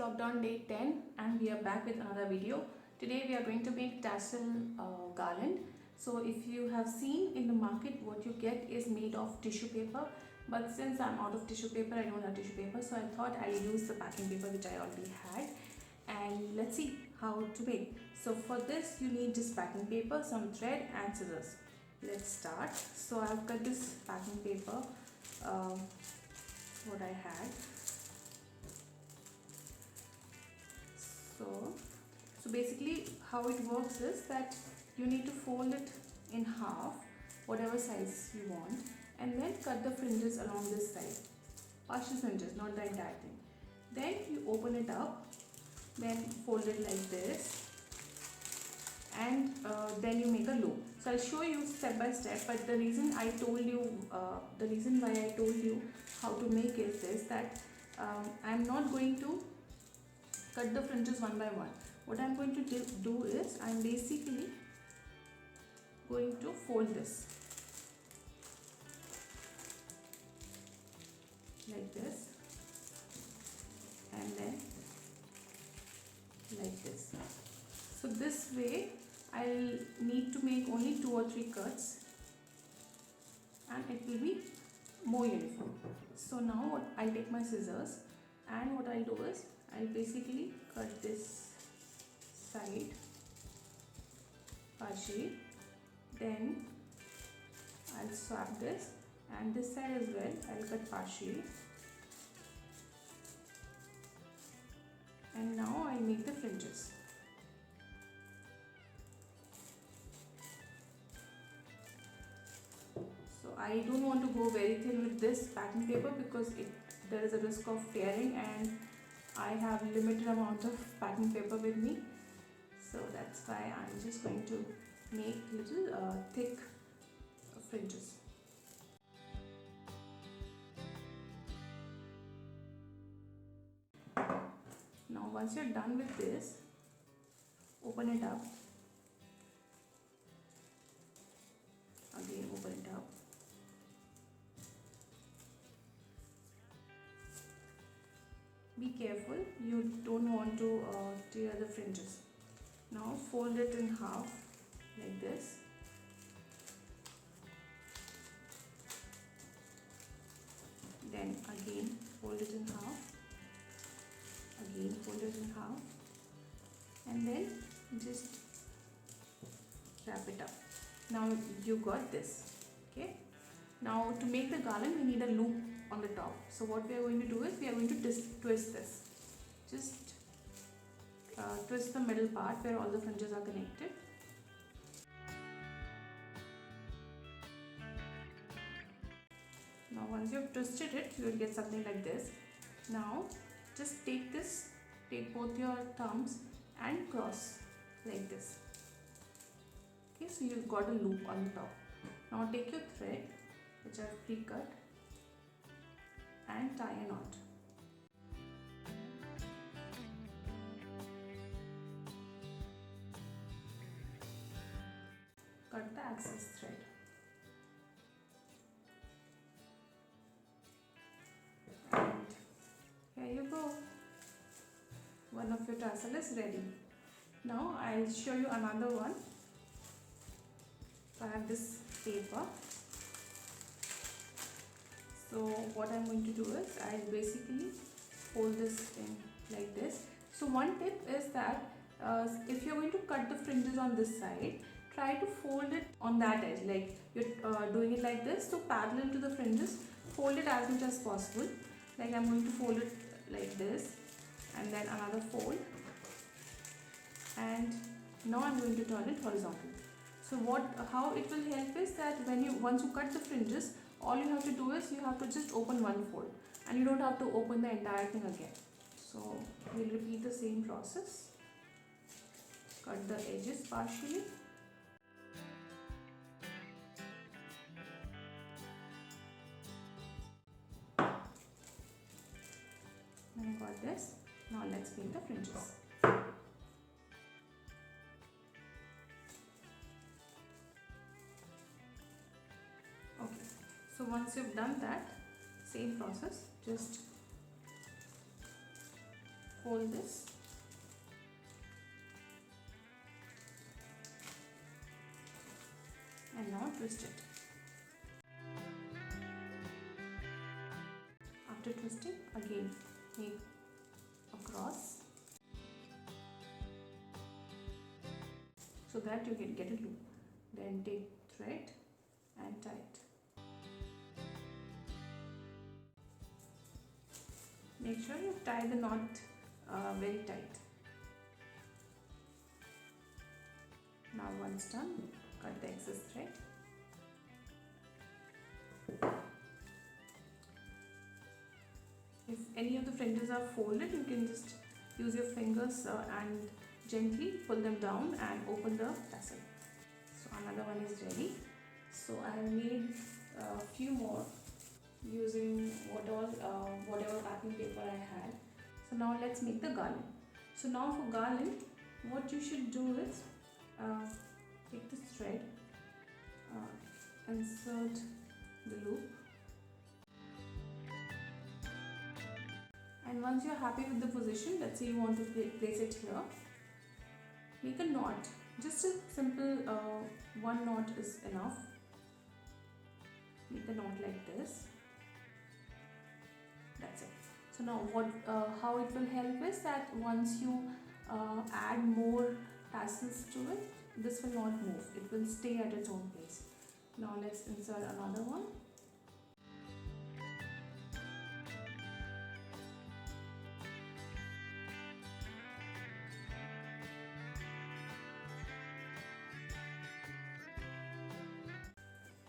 lockdown day 10 and we are back with another video. Today we are going to make tassel garland. So if you have seen in the market, what you get is made of tissue paper, but since I'm out of tissue paper, I don't have tissue paper, so I thought I'll use the packing paper which I already had, and let's see how to make. So for this you need just packing paper, some thread and scissors. Let's start. So I've cut this packing paper, what I had. So basically how it works is that you need to fold it in half, whatever size you want, and then cut the fringes along this side, partial fringes, not the entire thing. Then you open it up, then fold it like this, and then you make a loop. So I'll show you step by step, but the reason why I told you how to make is this, that I'm not going to cut the fringes one by one. What I'm going to do is I'm basically going to fold this like this and then like this. So this way I'll need to make only 2 or 3 cuts and it will be more uniform. So now I'll take my scissors, and what I'll do is I'll basically cut this side partially, then I'll swap this, and this side as well I'll cut partially, and now I'll make the fringes. So I don't want to go very thin with this packing paper because there is a risk of tearing, and I have limited amount of packing paper with me, so that's why I'm just going to make little thick fringes. Now once you're done with this, open it up, again open it up, be careful, you don't want to tear the fringes. Now fold it in half like this, then again fold it in half, again fold it in half, and then just wrap it up. Now you got this. Okay, now to make the garland we need a loop on the top. So what we are going to do is we are going to twist this. Just twist the middle part where all the fringes are connected. Now once you have twisted it, you will get something like this. Now just take both your thumbs and cross like this. Okay, so you've got a loop on the top. Now take your thread, which I have pre-cut, and tie a knot. Cut the excess thread. And here you go. One of your tassel is ready. Now I'll show you another one. So I have this paper. So what I'm going to do is I'll basically fold this in like this. So one tip is that if you're going to cut the fringes on this side, try to fold it on that edge, like you're doing it like this. So parallel to the fringes, fold it as much as possible. Like I'm going to fold it like this, and then another fold, and now I'm going to turn it horizontal. So how it will help is that once you cut the fringes, all you have to do is you have to just open one fold, and you don't have to open the entire thing again. So we'll repeat the same process. Cut the edges partially. I got this. Now let's make the fringes. Okay, so once you've done that, same process, just Hold this. And now twist it. After twisting, again make a cross so that you can get a loop. Then take thread and tie it. Make sure you tie the knot very tight. Now once done, cut the excess thread. If any of the fringes are folded, you can just use your fingers and gently pull them down and open the tassel. So another one is ready. So I have made a few more using whatever packing paper I had. So now let's make the garland. So now for garland, what you should do is take this thread, insert the loop, and once you're happy with the position, let's say you want to place it here, make a knot. Just a simple one knot is enough. Make a knot like this. That's it. So now how it will help is that once you add more tassels to it, this will not move. It will stay at its own place. Now let's insert another one.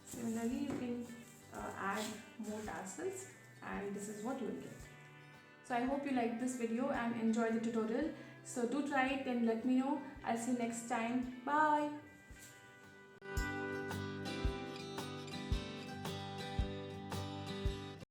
Similarly, you can add more tassels, and this is what you will get. So I hope you liked this video and enjoyed the tutorial. So do try it and let me know. I'll see you next time. Bye.